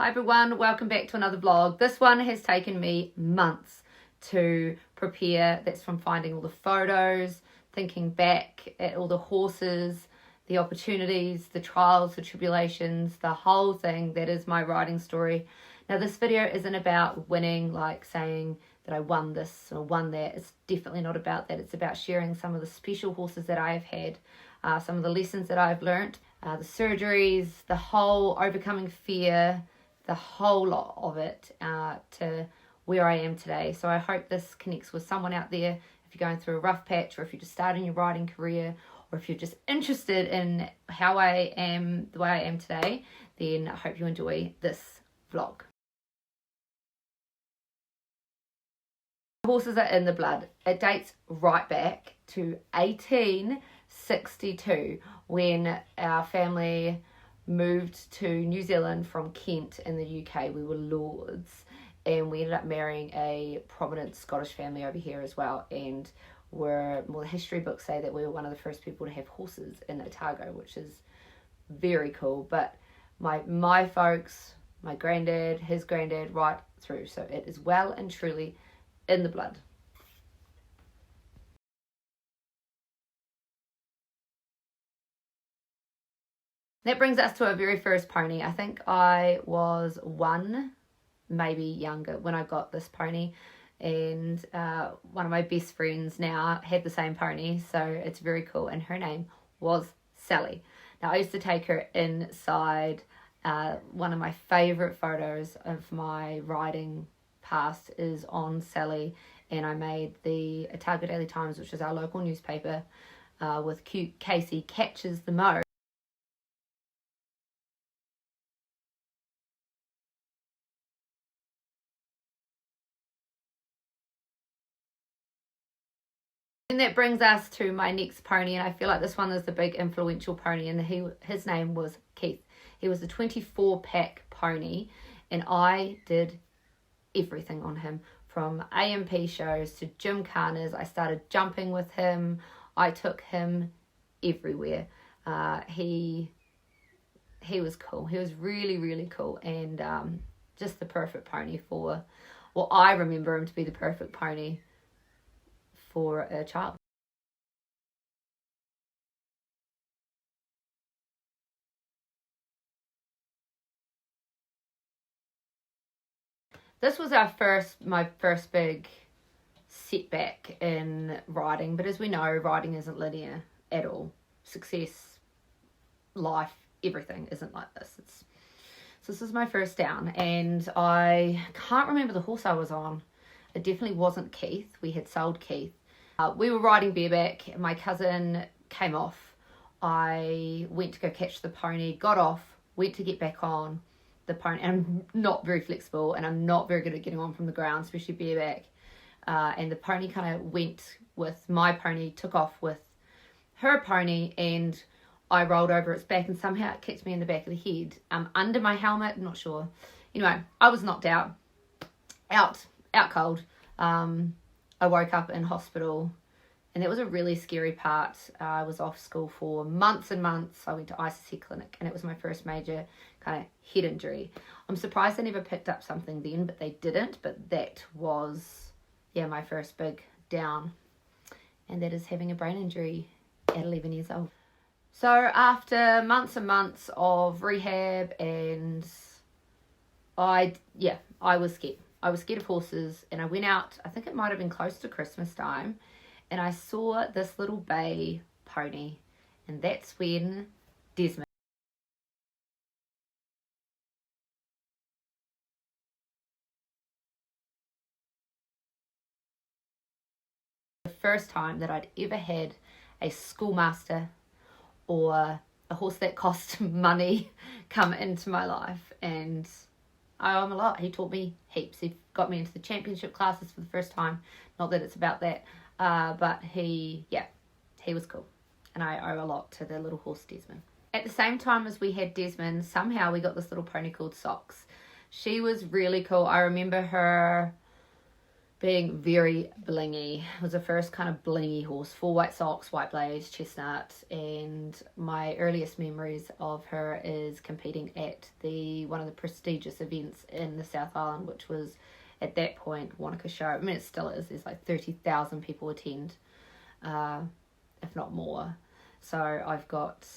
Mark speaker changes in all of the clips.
Speaker 1: Hi everyone, welcome back to another vlog. This one has taken me months to prepare. That's from finding all the photos, thinking back at all the horses, the opportunities, the trials, the tribulations, the whole thing. That is my riding story. Now this video isn't about winning, like saying that I won this or won that. It's definitely not about that. It's about sharing some of the special horses that I've had, some of the lessons that I've learnt, the surgeries, the whole overcoming fear, the whole lot of it to where I am today. So I hope this connects with someone out there if you're going through a rough patch, or if you're just starting your riding career, or if you're just interested in how I am, the way I am today, then I hope you enjoy this vlog. Horses are in the blood. It dates right back to 1862 when our family moved to New Zealand from Kent in the UK. We were lords and we ended up marrying a prominent Scottish family over here as well, and the history books say that we were one of the first people to have horses in Otago, which is very cool. But my folks, my granddad, his granddad, right through, so it is well and truly in the blood. That brings us to our very first pony. I think I was one, maybe younger, when I got this pony, and one of my best friends now had the same pony, so it's very cool, and her name was Sally. Now I used to take her inside. One of my favourite photos of my riding past is on Sally, and I made the Otago Daily Times, which is our local newspaper, with cute Casey catches the mo. And that brings us to my next pony, and I feel like this one is the big influential pony, and his name was Keith. He was the 24 pack pony, and I did everything on him, from AMP shows to gymkhanas. I started jumping with him. I took him everywhere. He was cool. He was really, really cool, and just the perfect pony for, well, I remember him to be the perfect pony for a child. This was my first big setback in riding, but as we know, riding isn't linear at all. Success, life, everything isn't like this. So this was my first down, and I can't remember the horse I was on. It definitely wasn't Keith. We had sold Keith. We were riding bareback. My cousin came off. I went to go catch the pony, got off, went to get back on the pony, and I'm not very flexible, and I'm not very good at getting on from the ground, especially bareback. And the pony kind of went with my pony, took off with her pony, and I rolled over its back, and somehow it kicked me in the back of the head, under my helmet. I'm not sure. Anyway, I was knocked out cold. I woke up in hospital, and that was a really scary part. I was off school for months and months. I went to ICC clinic, and it was my first major kind of head injury. I'm surprised they never picked up something then, but they didn't. But that was, yeah, my first big down, and that is having a brain injury at 11 years old. So after months and months of rehab, and I was scared. I was scared of horses, and I went out, I think it might have been close to Christmas time, and I saw this little bay pony, and that's when Desmond. The first time that I'd ever had a schoolmaster or a horse that cost money come into my life, and I owe him a lot. He taught me heaps. He got me into the championship classes for the first time. Not that it's about that, but he was cool, and I owe a lot to the little horse Desmond. At the same time as we had Desmond, somehow we got this little pony called Socks. She was really cool. I remember her being very blingy. It was the first kind of blingy horse, 4 white socks, white blaze, chestnut, and my earliest memories of her is competing at one of the prestigious events in the South Island, which was at that point Wanaka Show. I mean, it still is. There's like 30,000 people attend, if not more. So I've got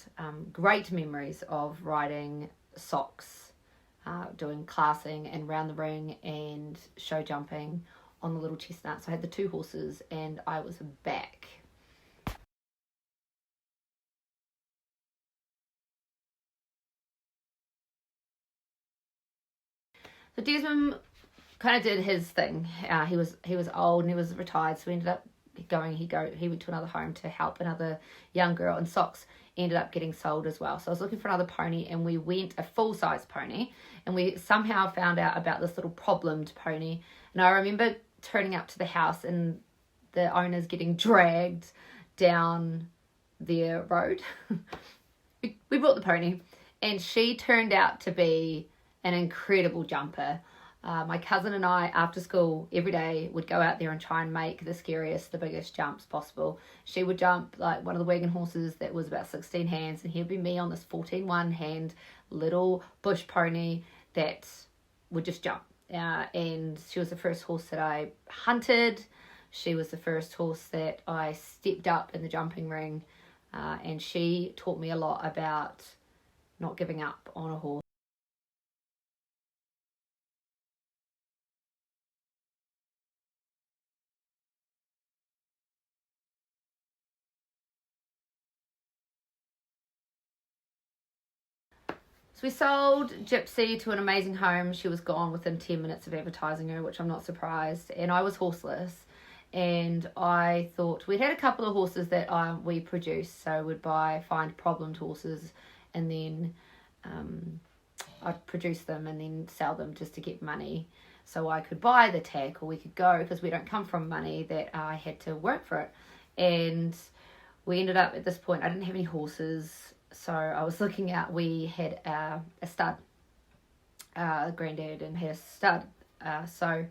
Speaker 1: great memories of riding socks, doing classing and round the ring and show jumping on the little chestnut. So I had the 2 horses and I was back. So Desmond kind of did his thing. He was old and he was retired, so we ended up he went to another home to help another young girl, and socks ended up getting sold as well. So I was looking for another pony, and we went a full-size pony, and we somehow found out about this little problemed pony. And I remember turning up to the house and the owners getting dragged down their road. we bought the pony, and she turned out to be an incredible jumper. My cousin and I, after school, every day would go out there and try and make the scariest, the biggest jumps possible. She would jump like one of the wagon horses that was about 16 hands, and he'd be me on this 14 hand little bush pony that would just jump. And she was the first horse that I hunted. She was the first horse that I stepped up in the jumping ring, and she taught me a lot about not giving up on a horse. So we sold Gypsy to an amazing home. She was gone within 10 minutes of advertising her, which I'm not surprised. And I was horseless. And I thought we'd had a couple of horses that we produced. So we'd find problemed horses, and then I'd produce them and then sell them just to get money. So I could buy the tack, or we could go, because we don't come from money, that I had to work for it. And we ended up, at this point, I didn't have any horses. So I was looking at, we had a stud, granddad, and had a stud. So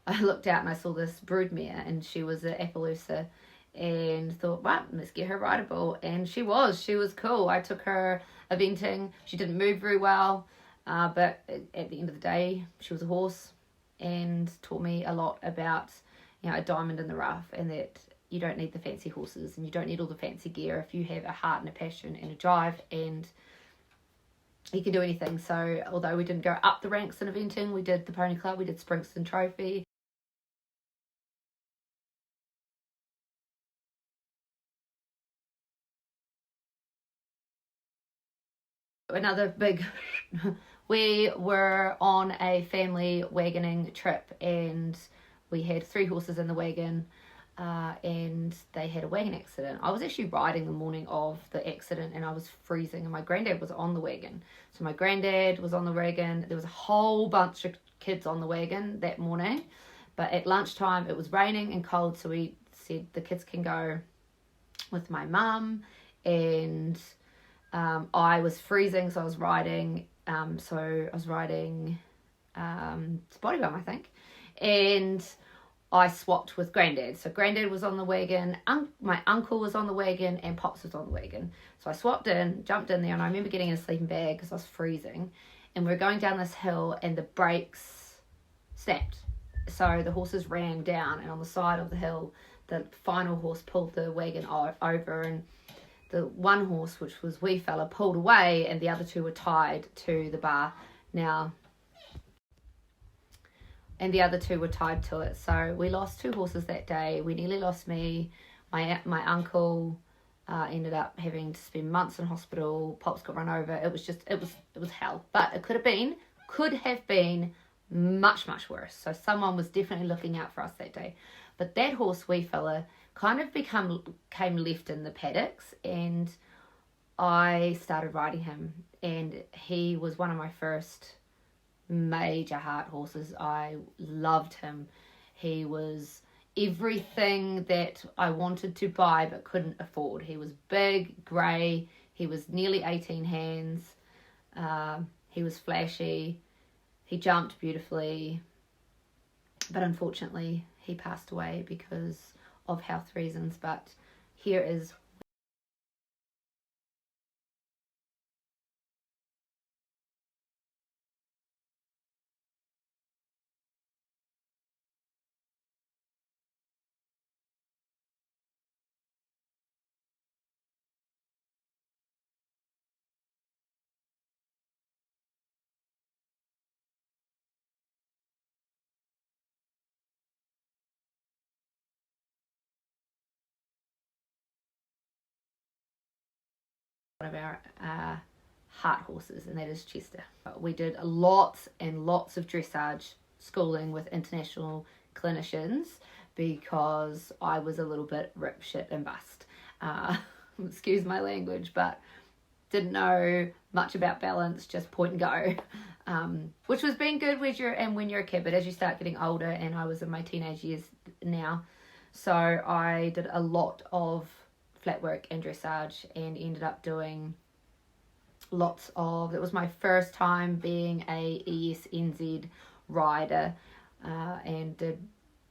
Speaker 1: I looked out and I saw this broodmare, and she was an Appaloosa, and thought, well, let's get her rideable. And she was cool. I took her eventing. She didn't move very well, but at the end of the day, she was a horse, and taught me a lot about, a diamond in the rough, and that you don't need the fancy horses and you don't need all the fancy gear if you have a heart and a passion and a drive, and you can do anything. So although we didn't go up the ranks in eventing, we did the Pony Club, we did Springston Trophy. Another big we were on a family wagoning trip, and we had 3 horses in the wagon. And they had a wagon accident. I was actually riding the morning of the accident, and I was freezing, and my granddad was on the wagon. So my granddad was on the wagon. There was a whole bunch of kids on the wagon that morning, but at lunchtime it was raining and cold, so we said the kids can go with my mum, and I was freezing, so I was riding Spotty Bum, I think, and I swapped with Granddad. So Granddad was on the wagon, my uncle was on the wagon, and Pops was on the wagon. So I swapped in, jumped in there, and I remember getting in a sleeping bag because I was freezing. And we were going down this hill, and the brakes snapped. So the horses ran down, and on the side of the hill, the final horse pulled the wagon over, and the one horse, which was wee fella, pulled away, and the other 2 were tied to the bar. And the other 2 were tied to it. So we lost 2 horses that day. We nearly lost me. My uncle ended up having to spend months in hospital. Pops got run over. It was hell. But it could have been much, much worse. So someone was definitely looking out for us that day. But that horse, wee fella, kind of came left in the paddocks, and I started riding him. And he was one of my first major heart horses. I loved him. He was everything that I wanted to buy but couldn't afford. He was big, grey, he was nearly 18 hands, he was flashy, he jumped beautifully, but unfortunately he passed away because of health reasons, but here is one of our heart horses, and that is Chester. We did lots and lots of dressage schooling with international clinicians because I was a little bit rip, shit and bust. Excuse my language, but didn't know much about balance, just point and go, which was being good when you're a kid, but as you start getting older, and I was in my teenage years now, so I did a lot of flat work and dressage and ended up doing it was my first time being a ESNZ rider, and did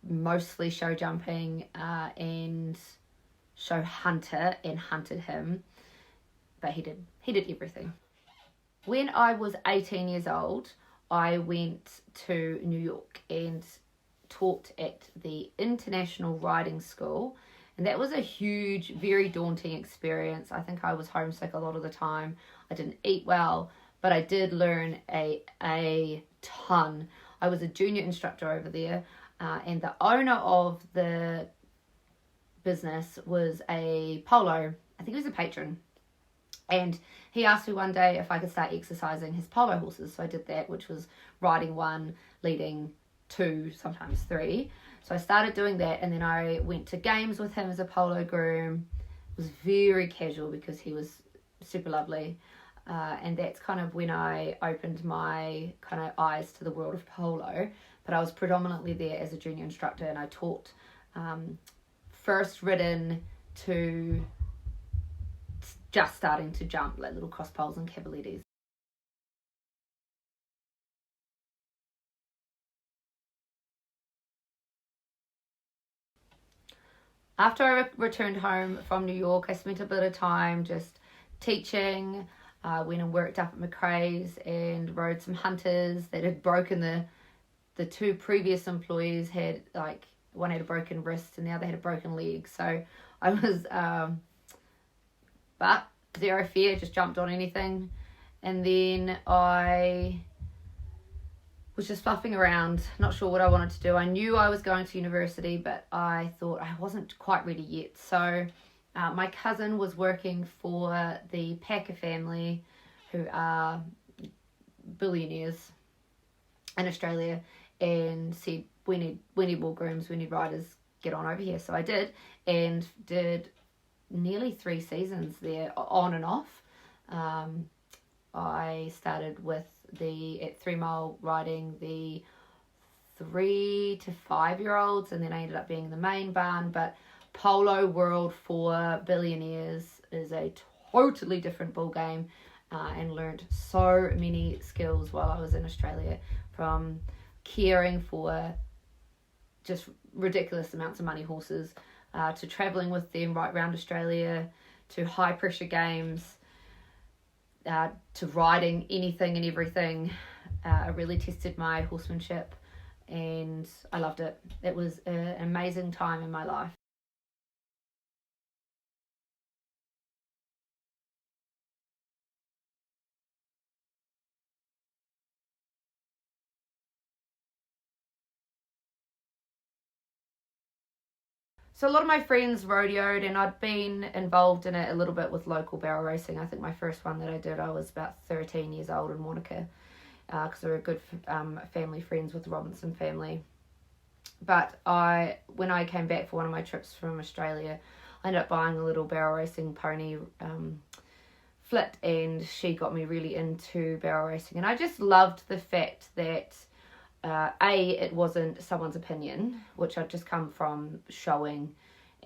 Speaker 1: mostly show jumping and show hunter and hunted him, but he did everything. When I was 18 years old, I went to New York and taught at the International Riding School, and that was a huge, very daunting experience. I think I was homesick a lot of the time. I didn't eat well, but I did learn a ton. I was a junior instructor over there, and the owner of the business was a polo. I think he was a patron. And he asked me one day if I could start exercising his polo horses. So I did that, which was riding one, leading two, sometimes three. So I started doing that, and then I went to games with him as a polo groom. It was very casual because he was super lovely. And that's kind of when I opened my kind of eyes to the world of polo. But I was predominantly there as a junior instructor, and I taught first ridden to just starting to jump, like little cross poles and cavaliers. After I returned home from New York, I spent a bit of time just teaching. Went and worked up at McRae's and rode some hunters that had broken the two previous employees had, like, one had a broken wrist and the other had a broken leg. So I was, but zero fear, just jumped on anything. And then I was just fluffing around, not sure what I wanted to do. I knew I was going to university, but I thought I wasn't quite ready yet. So my cousin was working for the Packer family, who are billionaires in Australia, and said, we need more grooms, we need riders, get on over here. So I did, and did nearly 3 seasons there, on and off. I started at 3 Mile riding the 3 to 5 year olds, and then I ended up being in the main barn. But polo world for billionaires is a totally different ball game, and learned so many skills while I was in Australia, from caring for just ridiculous amounts of money horses, to travelling with them right around Australia, to high pressure games, to riding anything and everything. I really tested my horsemanship, and I loved it. It was an amazing time in my life. So a lot of my friends rodeoed, and I'd been involved in it a little bit with local barrel racing. I think my first one that I did, I was about 13 years old in Wanaka, because we were good family friends with the Robinson family. But when I came back for one of my trips from Australia, I ended up buying a little barrel racing pony, Flit, and she got me really into barrel racing. And I just loved the fact that it wasn't someone's opinion, which I'd just come from showing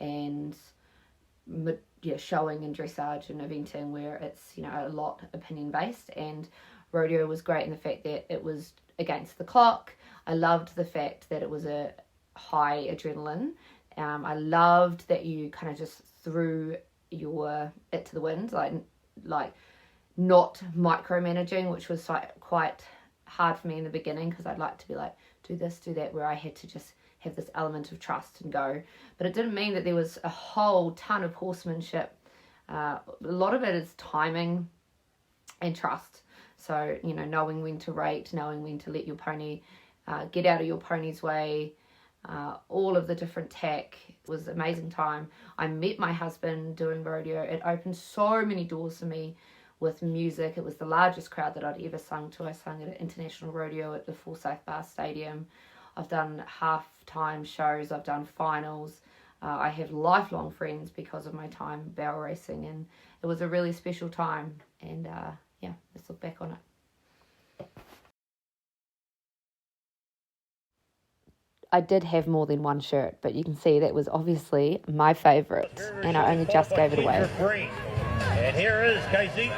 Speaker 1: and dressage and eventing, where it's, a lot opinion based. And rodeo was great in the fact that it was against the clock. I loved the fact that it was a high adrenaline. I loved that you kind of just threw it to the wind, like not micromanaging, which was like quite hard for me in the beginning, because I'd like to be like, do this, do that, where I had to just have this element of trust and go. But it didn't mean that there was a whole ton of horsemanship. A lot of it is timing and trust. So, knowing when to rate, knowing when to let your pony get out of your pony's way, all of the different tack. It was an amazing time. I met my husband doing rodeo. It opened so many doors for me with music. It was the largest crowd that I'd ever sung to. I sung at an international rodeo at the Forsyth Bar Stadium. I've done half-time shows. I've done finals. I have lifelong friends because of my time barrel racing, and it was a really special time. And let's look back on it. I did have more than one shirt, but you can see that was obviously my favourite, and I only just gave it away.
Speaker 2: And here is Casey,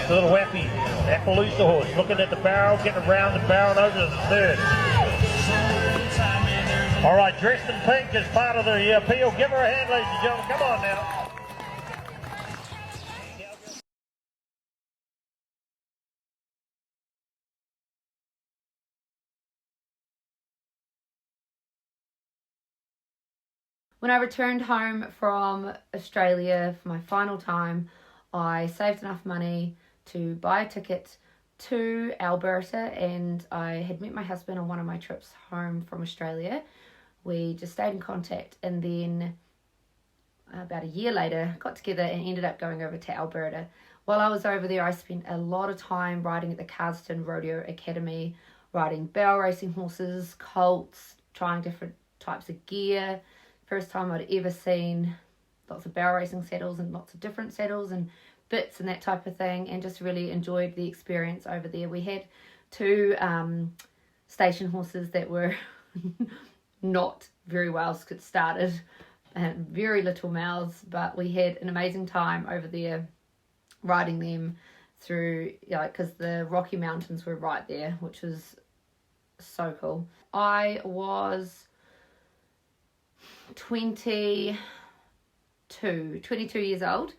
Speaker 2: the little wappy Appaloosa horse, looking at the barrel, getting around the barrel over to the third. All right, dressed in pink as part of the appeal. Give her a hand, ladies and gentlemen. Come on now.
Speaker 1: When I returned home from Australia for my final time, I saved enough money to buy a ticket to Alberta, and I had met my husband on one of my trips home from Australia. We just stayed in contact, and then about a year later got together and ended up going over to Alberta. While I was over there, I spent a lot of time riding at the Carston Rodeo Academy, riding barrel racing horses, colts, trying different types of gear. First time I'd ever seen lots of barrel racing saddles and lots of different saddles and bits and that type of thing, and just really enjoyed the experience over there. We had two station horses that were not very well started and very little mouths, but we had an amazing time over there riding them through, because the Rocky Mountains were right there, which was so cool. I was 22 years old.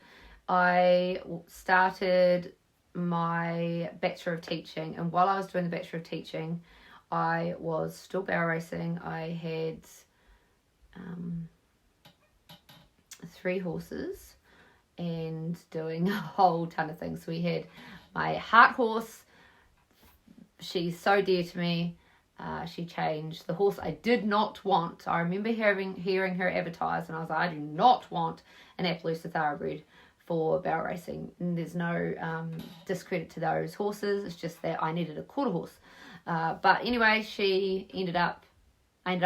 Speaker 1: I started my Bachelor of Teaching, and while I was doing the Bachelor of Teaching, I was still barrel racing. I had 3 horses and doing a whole ton of things. We had my heart horse. She's so dear to me. She changed. The horse I did not want, I remember hearing her advertised, and I was like, I do not want an Appaloosa Thoroughbred for barrel racing. And there's no discredit to those horses. It's just that I needed a quarter horse. But anyway, I ended up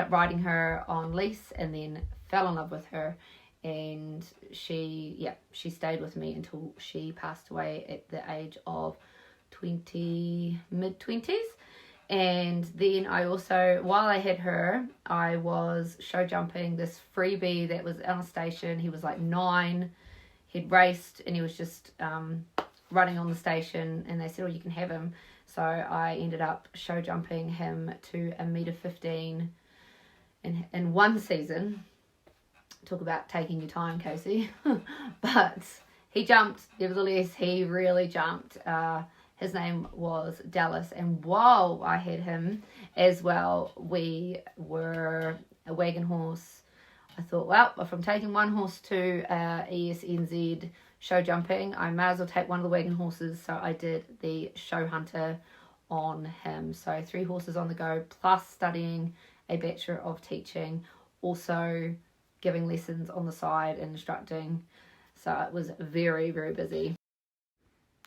Speaker 1: riding her on lease, and then fell in love with her. And she stayed with me until she passed away at the age of mid-20s. And then I also, while I had her, I was show jumping this freebie that was on a station. He was like 9. He'd raced, and he was just running on the station, and they said, you can have him. So I ended up show jumping him to 1.15 m in one season. Talk about taking your time, Casey. But he jumped, nevertheless. He really jumped. His name was Dallas, and while I had him as well, we were a wagon horse. I thought, well, if I'm taking one horse to ESNZ show jumping, I may as well take one of the wagon horses. So I did the show hunter on him. So 3 horses on the go, plus studying a Bachelor of Teaching, also giving lessons on the side and instructing. So it was very, very busy.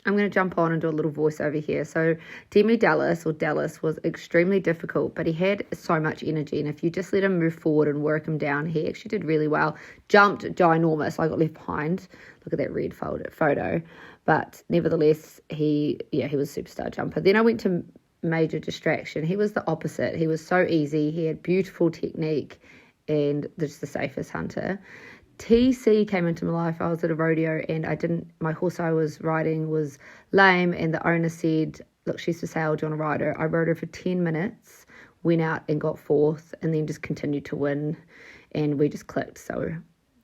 Speaker 1: I'm going to jump on and do a little voiceover here. So Demi Dallas was extremely difficult, but he had so much energy. And if you just let him move forward and work him down, he actually did really well. Jumped ginormous. I got left behind. Look at that red photo. But nevertheless, he was a superstar jumper. Then I went to Major Distraction. He was the opposite. He was so easy. He had beautiful technique and just the safest hunter. TC came into my life. I was at a rodeo, and my horse I was riding was lame, and the owner said, look, she's for sale, do you want to ride her? I rode her for 10 minutes went out and got fourth, and then just continued to win, and we just clicked. So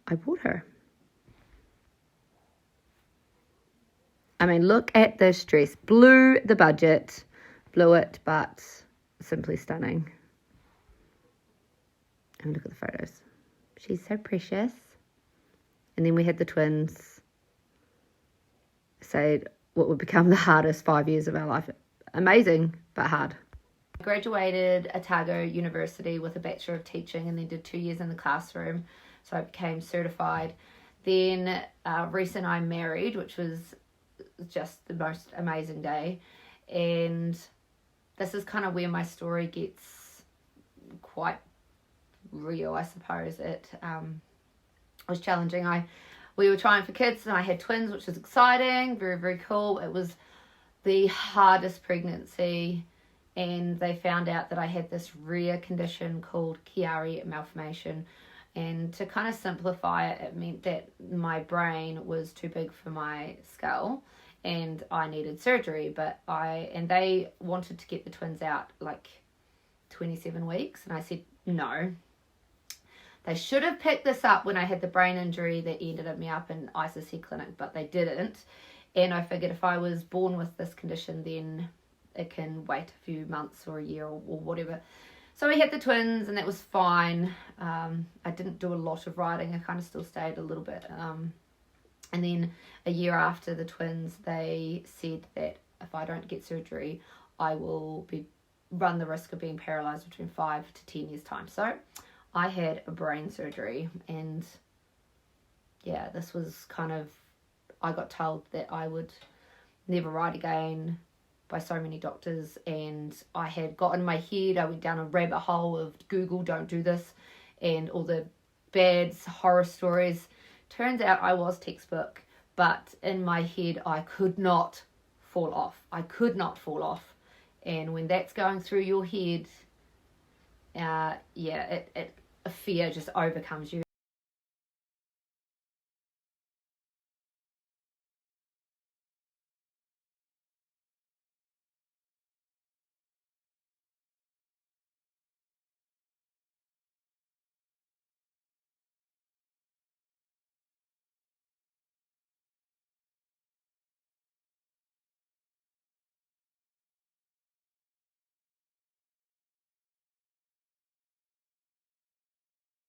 Speaker 1: I bought her. I mean, look at this dress. Blew the budget, blew it, but simply stunning. And look at the photos. She's so precious. And then we had the twins. Say what would become the hardest 5 years of our life. Amazing, but hard. I graduated Otago University with a Bachelor of Teaching, and then did 2 years in the classroom. So I became certified. Then recently I married, which was just the most amazing day. And this is kind of where my story gets quite real, I suppose. It was challenging. We were trying for kids, and I had twins, which was exciting, very, very cool. It was the hardest pregnancy, and they found out that I had this rare condition called Chiari malformation. And to kind of simplify it, it meant that my brain was too big for my skull, and I needed surgery. And they wanted to get the twins out like 27 weeks, and I said no. They should have picked this up when I had the brain injury that ended me up in ICC clinic, but they didn't. And I figured if I was born with this condition, then it can wait a few months or a year or whatever. So we had the twins, and that was fine. I didn't do a lot of riding. I kind of still stayed a little bit. And then a year after the twins, they said that if I don't get surgery, I will run the risk of being paralysed between 5 to 10 years' time. So I had a brain surgery, and yeah, this was kind of, I got told that I would never ride again by so many doctors, and I had got in my head, I went down a rabbit hole of Google, don't do this, and all the bad horror stories. Turns out I was textbook, but in my head I could not fall off. I could not fall off. And when that's going through your head, a fear just overcomes you.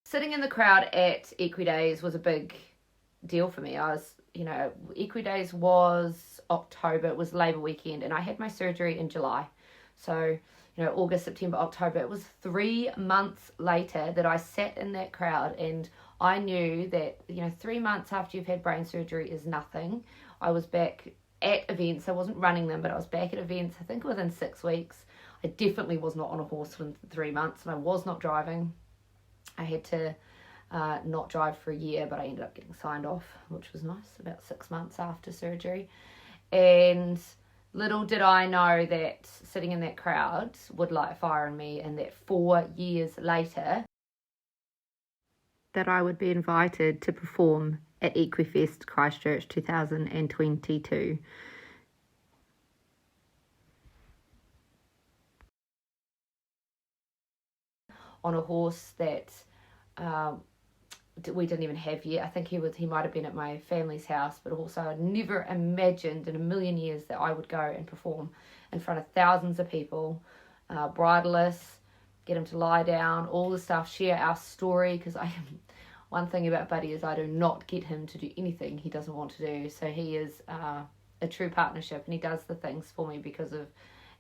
Speaker 1: Sitting in the crowd at Equidays was a big deal for me. Equidays was October, it was Labour weekend, and I had my surgery in July. So, August, September, October, it was 3 months later that I sat in that crowd, and I knew that, 3 months after you've had brain surgery is nothing. I was back at events. I wasn't running them, but I was back at events, I think within 6 weeks. I definitely was not on a horse for 3 months, and I was not driving. I had to not drive for a year, but I ended up getting signed off, which was nice, about 6 months after surgery. And little did I know that sitting in that crowd would light a fire in me, and that 4 years later that I would be invited to perform at Equifest Christchurch 2022. On a horse that we didn't even have yet. I think he might have been at my family's house, but also I never imagined in a million years that I would go and perform in front of thousands of people, bridleless, get him to lie down, all the stuff, share our story, because one thing about Buddy is I do not get him to do anything he doesn't want to do. So he is a true partnership, and he does the things for me because of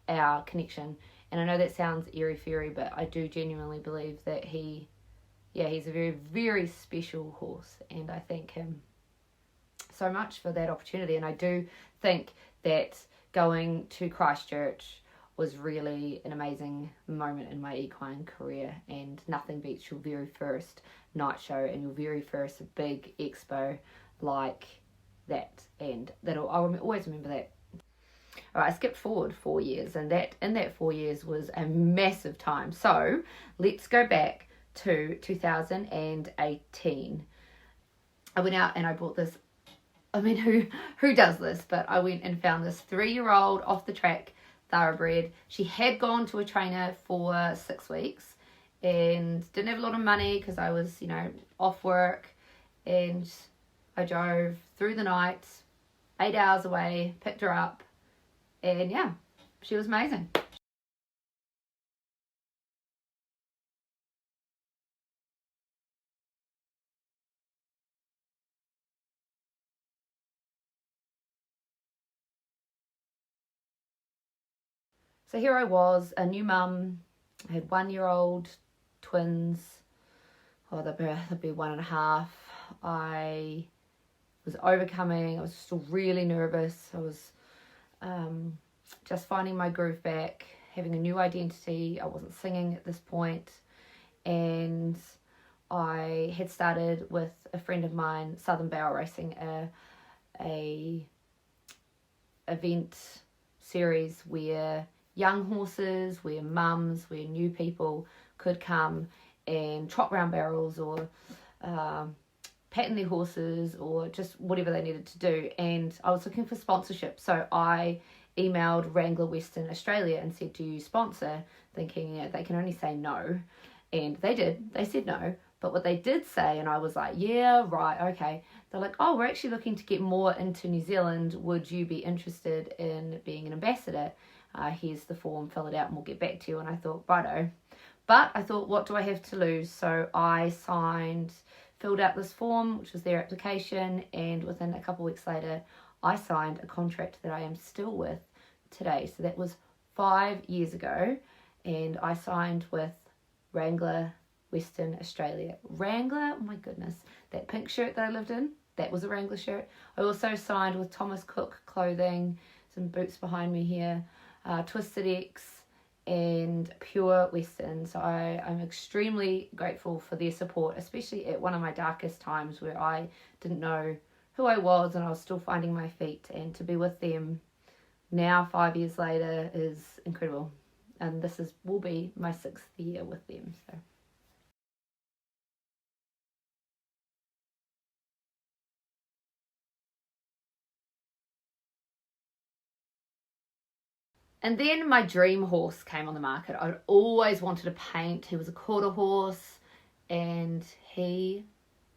Speaker 1: our connection. And I know that sounds airy-fairy, but I do genuinely believe that he's a very, very special horse, and I thank him so much for that opportunity. And I do think that going to Christchurch was really an amazing moment in my equine career, and nothing beats your very first night show and your very first big expo like that, and I'll always remember that. All right, I skipped forward 4 years, and in that 4 years was a massive time. So let's go back to 2018. I went out and I bought this. I mean, who does this? But I went and found this 3-year-old off the track thoroughbred. She had gone to a trainer for 6 weeks and didn't have a lot of money because I was, off work, and I drove through the night, 8 hours away, picked her up, and yeah, she was amazing. So here I was, a new mum. I had 1-year-old twins. Oh, they'd be 1.5. I was overcoming. I was still really nervous. I was just finding my groove back, having a new identity. I wasn't singing at this point, and I had started with a friend of mine, Southern Barrel Racing, a event series where young horses, where mums, where new people could come and trot round barrels or pattern their horses or just whatever they needed to do. And I was looking for sponsorship, so I emailed Wrangler Western Australia and said, do you sponsor? Thinking they can only say no. And they did. They said no. But what they did say, and I was like, yeah, right, okay. They're like, oh, we're actually looking to get more into New Zealand. Would you be interested in being an ambassador? Here's the form, fill it out and we'll get back to you. And I thought, righto. But I thought, what do I have to lose? So I filled out this form, which was their application, and within a couple of weeks later, I signed a contract that I am still with today. So that was 5 years ago, and I signed with Wrangler Western Australia. Wrangler, oh my goodness, that pink shirt that I lived in, that was a Wrangler shirt. I also signed with Thomas Cook Clothing, some boots behind me here, Twisted X, and Pure Western. So I'm extremely grateful for their support, especially at one of my darkest times where I didn't know who I was and I was still finding my feet. And to be with them now 5 years later is incredible. And this will be my 6th year with them. So. And then my dream horse came on the market. I'd always wanted to paint. He was a quarter horse and he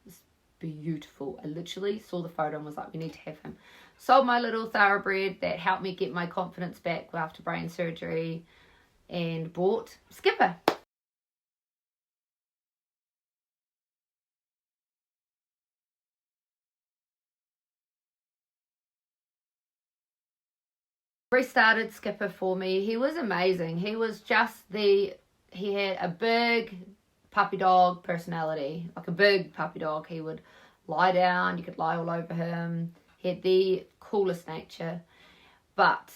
Speaker 1: was beautiful. I literally saw the photo and was like, we need to have him. Sold my little thoroughbred that helped me get my confidence back after brain surgery, and bought Skipper. Restarted Skipper for me. He was amazing. He was he had a big puppy dog personality, like a big puppy dog. He would lie down, you could lie all over him. He had the coolest nature. But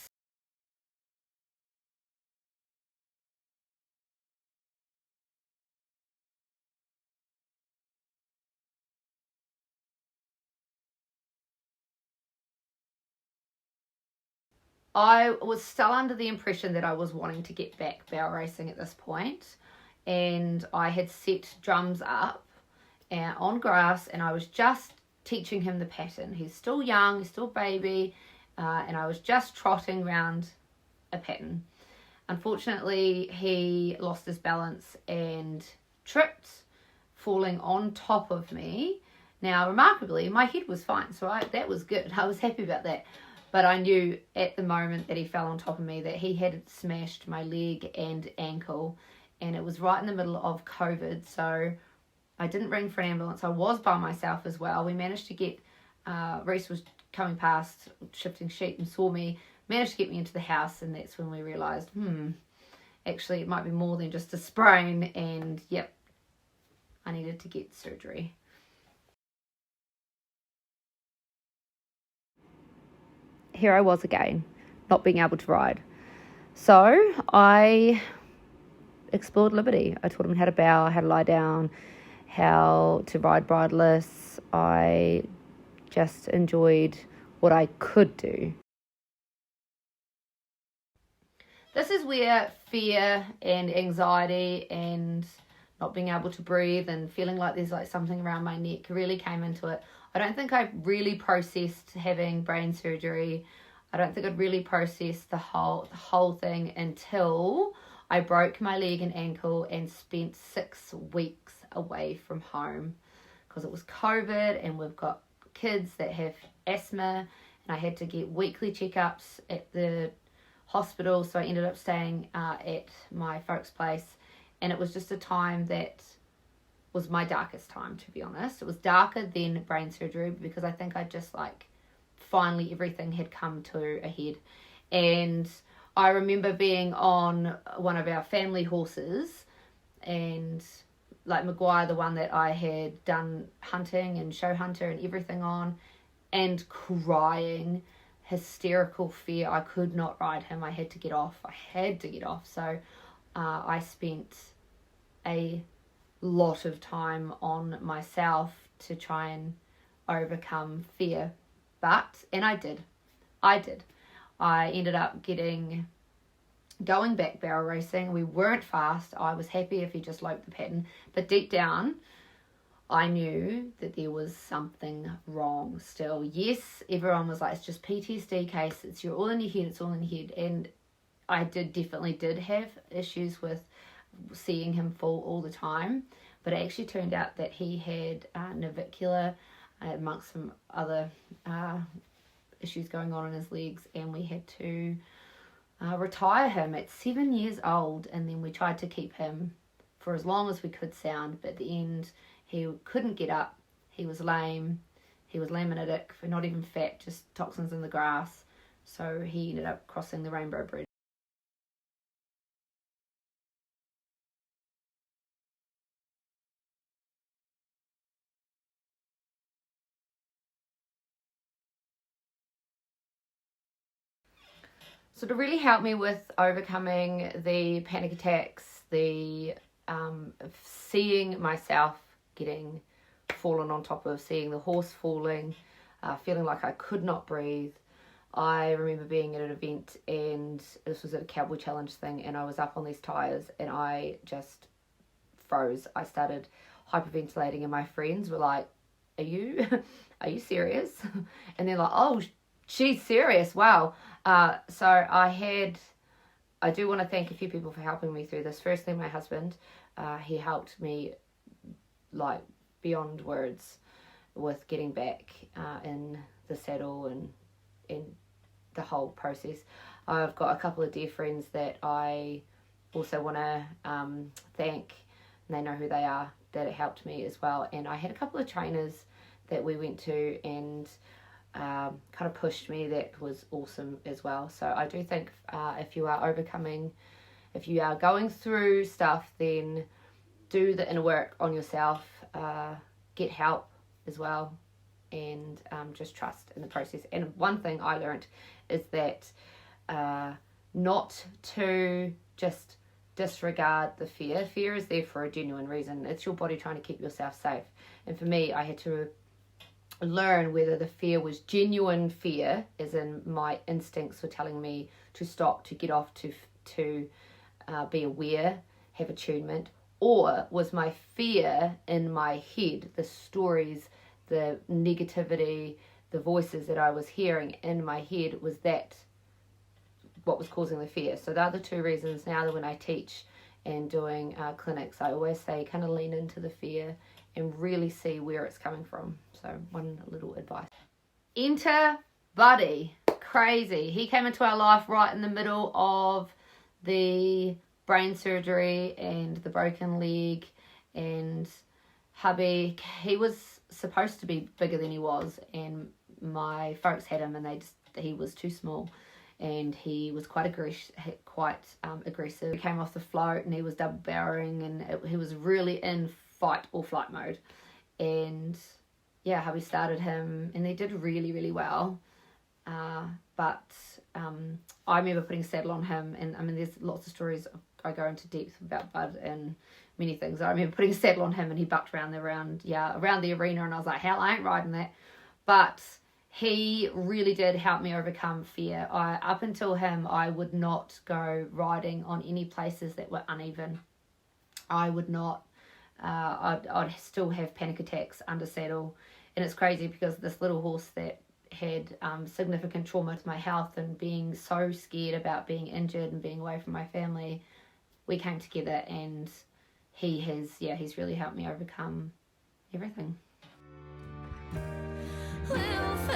Speaker 1: I was still under the impression that I was wanting to get back barrel racing at this point, and I had set drums up on grass, and I was just teaching him the pattern. He's still young, he's still baby, and I was just trotting around a pattern. Unfortunately, he lost his balance and tripped, falling on top of me. Now, remarkably, my head was fine, so that was good. I was happy about that. But I knew at the moment that he fell on top of me that he had smashed my leg and ankle, and it was right in the middle of COVID, so I didn't ring for an ambulance. I was by myself as well. We managed to get, Reese was coming past, shifting sheep, and saw me, managed to get me into the house, and that's when we realised, actually it might be more than just a sprain, and yep, I needed to get surgery. Here I was again, not being able to ride. So I explored liberty. I taught him how to bow, how to lie down, how to ride bridleless. I just enjoyed what I could do. This is where fear and anxiety and not being able to breathe and feeling like there's like something around my neck really came into it. I don't think I really processed having brain surgery. I don't think I'd really processed the whole thing until I broke my leg and ankle and spent 6 weeks away from home because it was COVID and we've got kids that have asthma, and I had to get weekly checkups at the hospital, so I ended up staying at my folks' place, and it was just a time that was my darkest time, to be honest. It was darker than brain surgery because I think I just finally everything had come to a head. And I remember being on one of our family horses, and Maguire, the one that I had done hunting and show hunter and everything on, and crying, hysterical fear. I could not ride him. I had to get off. So I spent a lot of time on myself to try and overcome fear. And I did. I ended up going back barrel racing. We weren't fast. I was happy if he just loped the pattern. But deep down, I knew that there was something wrong still. Yes, everyone was like, it's just PTSD case. You're all in your head. It's all in your head. And I definitely did have issues with seeing him fall all the time. But it actually turned out that he had navicular amongst some other issues going on in his legs, and we had to retire him at 7 years old. And then we tried to keep him for as long as we could sound, but at the end he couldn't get up, he was lame, he was laminitic, not even fat, just toxins in the grass, so he ended up crossing the rainbow bridge. So to really help me with overcoming the panic attacks, the seeing myself getting fallen on top of, seeing the horse falling, feeling like I could not breathe. I remember being at an event, and this was a Cowboy Challenge thing, and I was up on these tyres and I just froze. I started hyperventilating, and my friends were like, are you serious? And they're like, oh, she's serious, wow. So I do want to thank a few people for helping me through this. Firstly, my husband. He helped me beyond words with getting back in the saddle and in the whole process. I've got a couple of dear friends that I also want to thank, and they know who they are, that it helped me as well. And I had a couple of trainers that we went to and kind of pushed me. That was awesome as well. So I do think if you are going through stuff, then do the inner work on yourself, get help as well, and just trust in the process. And one thing I learned is that not to just disregard the fear. Fear is there for a genuine reason. It's your body trying to keep yourself safe. And for me, I had to learn whether the fear was genuine fear, as in my instincts were telling me to stop, to get off, to be aware, have attunement, or was my fear in my head, the stories, the negativity, the voices that I was hearing in my head, was that what was causing the fear? So the other two reasons. Now that when I teach and doing clinics, I always say kind of lean into the fear and really see where it's coming from. So one little advice. Enter Buddy. Crazy. He came into our life right in the middle of the brain surgery and the broken leg, and hubby, he was supposed to be bigger than he was, and my folks had him, and he was too small, and he was quite aggressive. He came off the float and he was double barreling, and he was really in fight or flight mode. And yeah, hubby started him and they did really, really well. But I remember putting saddle on him, and I mean, there's lots of stories I go into depth about Bud and many things. I remember putting saddle on him and he bucked around the arena, and I was like, hell, I ain't riding that. But he really did help me overcome fear. Up until him, I would not go riding on any places that were uneven. I would not. I'd still have panic attacks under saddle. And it's crazy because this little horse that had significant trauma to my health and being so scared about being injured and being away from my family, we came together, and he's really helped me overcome everything.
Speaker 3: We'll face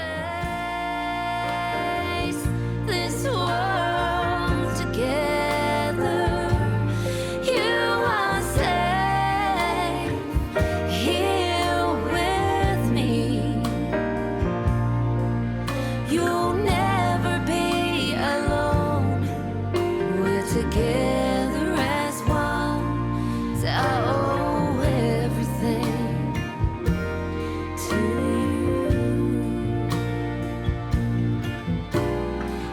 Speaker 3: this world together. You are safe here with me. You'll never be alone. We're together as one. So I owe everything to you.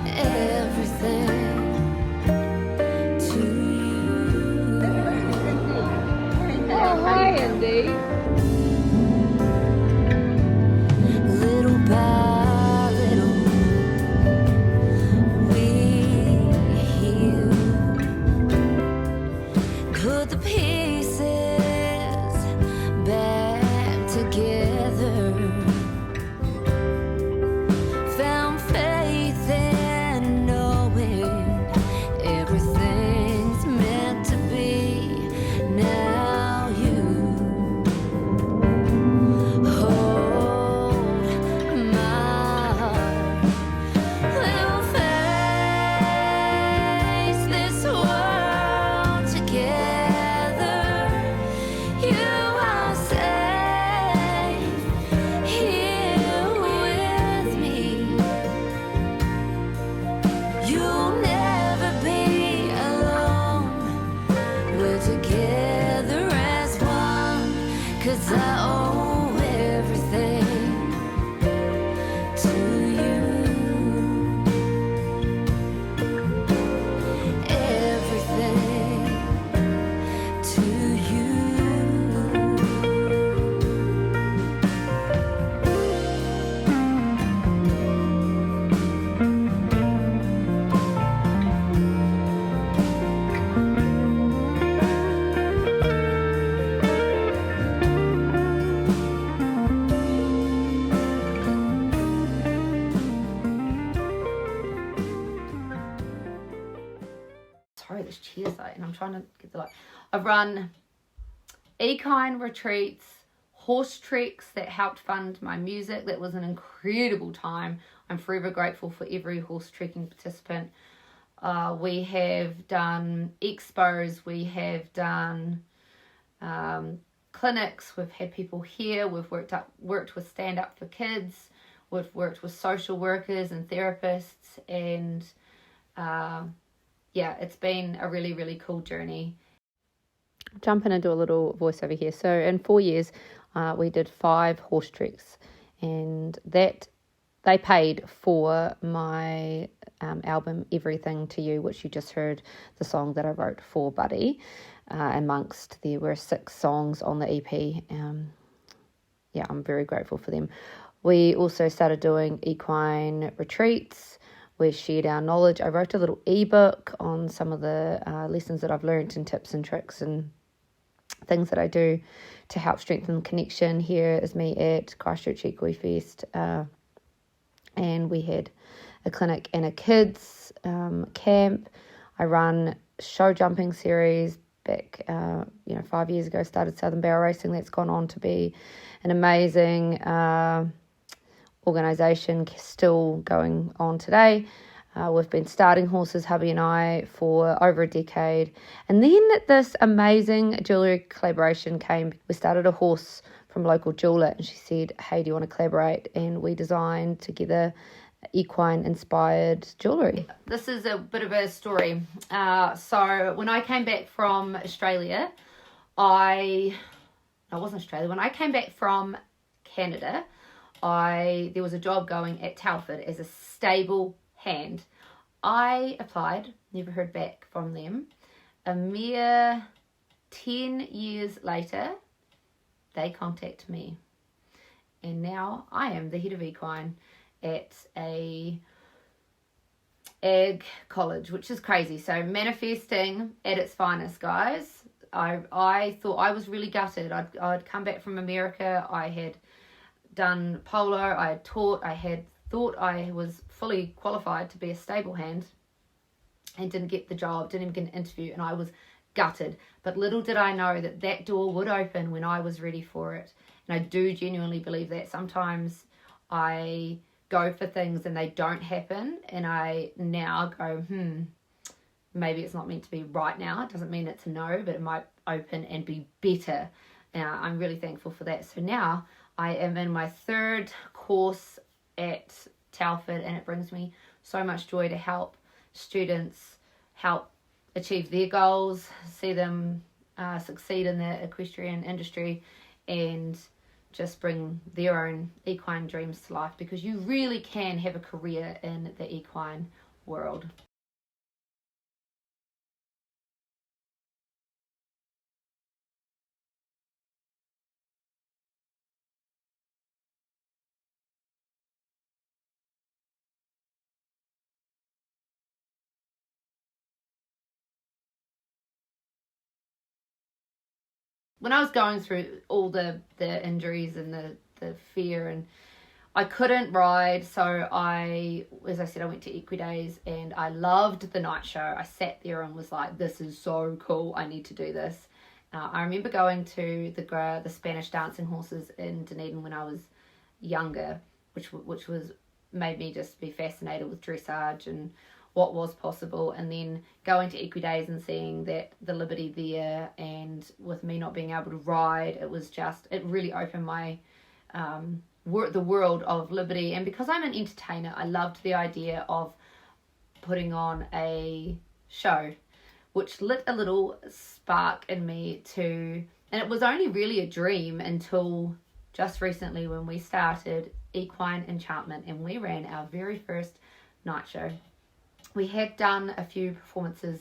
Speaker 3: Everything to you.
Speaker 1: Oh, hi, Andy.
Speaker 3: Little by little, we heal. Put the pieces back together. Found faith in knowing everything's meant to be. Now you hold my heart. We'll face this world together. You are safe here with me. You'll never be alone. We're together as one. 'Cause I owe everything to you. Everything to you.
Speaker 1: Sorry, this chair's like, and I'm trying to get the light. I've run equine retreats, horse treks that helped fund my music. That was an incredible time. I'm forever grateful for every horse trekking participant. We have done expos, we have done clinics, we've had people here, we've worked with Stand Up for Kids, we've worked with social workers and therapists, and yeah, it's been a really, really cool journey. Jump in and do a little voiceover here. So in 4 years, we did 5 horse treks, and that they paid for my album Everything to You, which you just heard the song that I wrote for Buddy. Amongst there were 6 songs on the EP. Yeah, I'm very grateful for them. We also started doing equine retreats. We shared our knowledge. I wrote a little ebook on some of the lessons that I've learned and tips and tricks and things that I do to help strengthen connection. Here is me at Christchurch Equifest, and we had a clinic and a kids camp. I run show jumping series back 5 years ago. Started Southern Barrel Racing. That's gone on to be an amazing organisation, still going on today. We've been starting horses, hubby and I, for over a decade. And then this amazing jewellery collaboration came. We started a horse from a local jeweller, and she said, hey, do you want to collaborate? And we designed together equine-inspired jewellery. This is a bit of a story. So when I came back from Australia, when I came back from Canada, there was a job going at Telford as a stable hand. I applied, never heard back from them. A mere 10 years later, they contacted me. And now I am the head of equine at a ag college, which is crazy. So manifesting at its finest, guys. I thought I was really gutted. I'd come back from America. I had done polo, I had taught, I had thought I was fully qualified to be a stable hand and didn't get the job, didn't even get an interview, and I was gutted. But little did I know that that door would open when I was ready for it. And I do genuinely believe that. Sometimes I go for things and they don't happen, and I now go, maybe it's not meant to be right now. It doesn't mean it's a no, but it might open and be better. I'm really thankful for that. So now I am in my 3rd course at Telford, and it brings me so much joy to help students help achieve their goals, see them succeed in the equestrian industry, and just bring their own equine dreams to life, because you really can have a career in the equine world. When I was going through all the injuries and the fear, and I couldn't ride, so as I said, I went to Equidays, and I loved the night show. I sat there and was like, this is so cool, I need to do this. I remember going to the Spanish dancing horses in Dunedin when I was younger, which was made me just be fascinated with dressage and what was possible, and then going to Equidays and seeing that the liberty there, and with me not being able to ride, it really opened my the world of liberty. And because I'm an entertainer, I loved the idea of putting on a show, which lit a little spark in me and it was only really a dream until just recently when we started Equine Enchantment and we ran our very first night show. We had done a few performances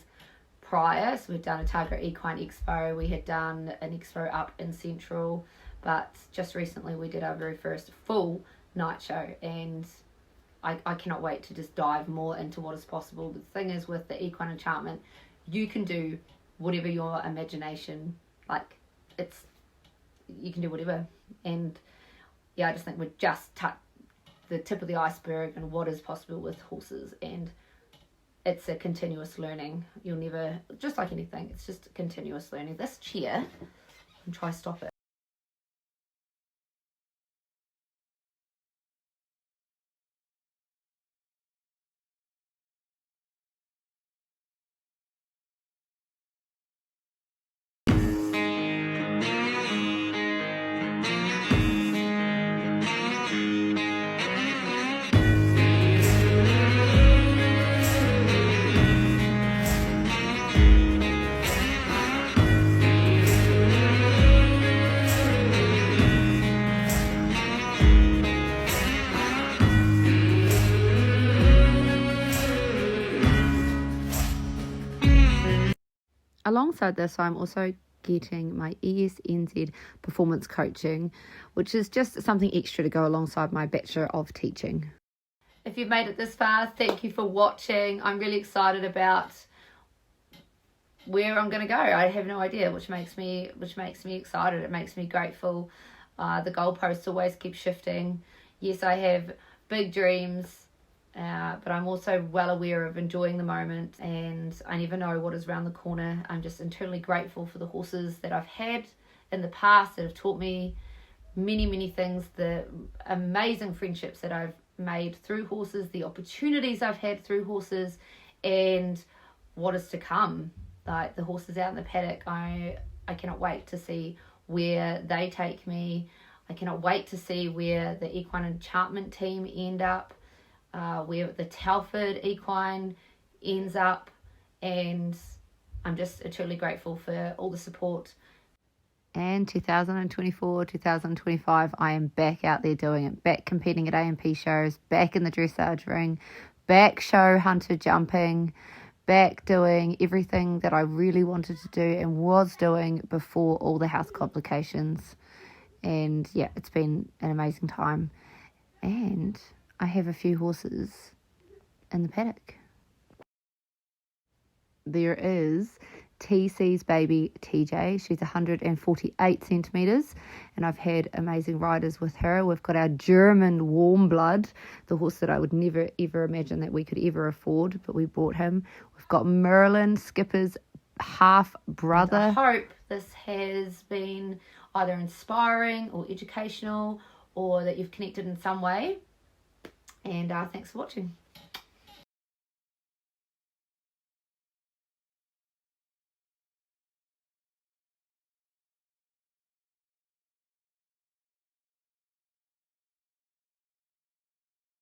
Speaker 1: prior, so we'd done a Targa Equine Expo, we had done an expo up in Central, but just recently we did our very first full night show, and I cannot wait to just dive more into what is possible. The thing is, with the Equine Enchantment, you can do whatever your imagination, you can do whatever. And yeah, I just think we're just the tip of the iceberg and what is possible with horses, and it's a continuous learning. You'll never, just like anything, it's just continuous learning. This chair, and try stop it. Alongside this, I'm also getting my ESNZ performance coaching, which is just something extra to go alongside my Bachelor of Teaching. If you've made it this far, thank you for watching. I'm really excited about where I'm going to go. I have no idea, which makes me excited. It makes me grateful. The goalposts always keep shifting. Yes, I have big dreams, but I'm also well aware of enjoying the moment, and I never know what is around the corner. I'm just internally grateful for the horses that I've had in the past that have taught me many, many things, the amazing friendships that I've made through horses, the opportunities I've had through horses, and what is to come. Like the horses out in the paddock, I cannot wait to see where they take me. I cannot wait to see where the Equine Enchantment team end up, where the Telford Equine ends up, and I'm just eternally grateful for all the support. And 2024, 2025, I am back out there doing it, back competing at A&P shows, back in the dressage ring, back show hunter jumping, back doing everything that I really wanted to do and was doing before all the health complications. And yeah, it's been an amazing time. And I have a few horses in the paddock. There is TC's baby TJ. She's 148 centimetres, and I've had amazing riders with her. We've got our German Warm Blood, the horse that I would never ever imagine that we could ever afford, but we bought him. We've got Merlin, Skipper's half brother. I hope this has been either inspiring or educational, or that you've connected in some way. And thanks for watching.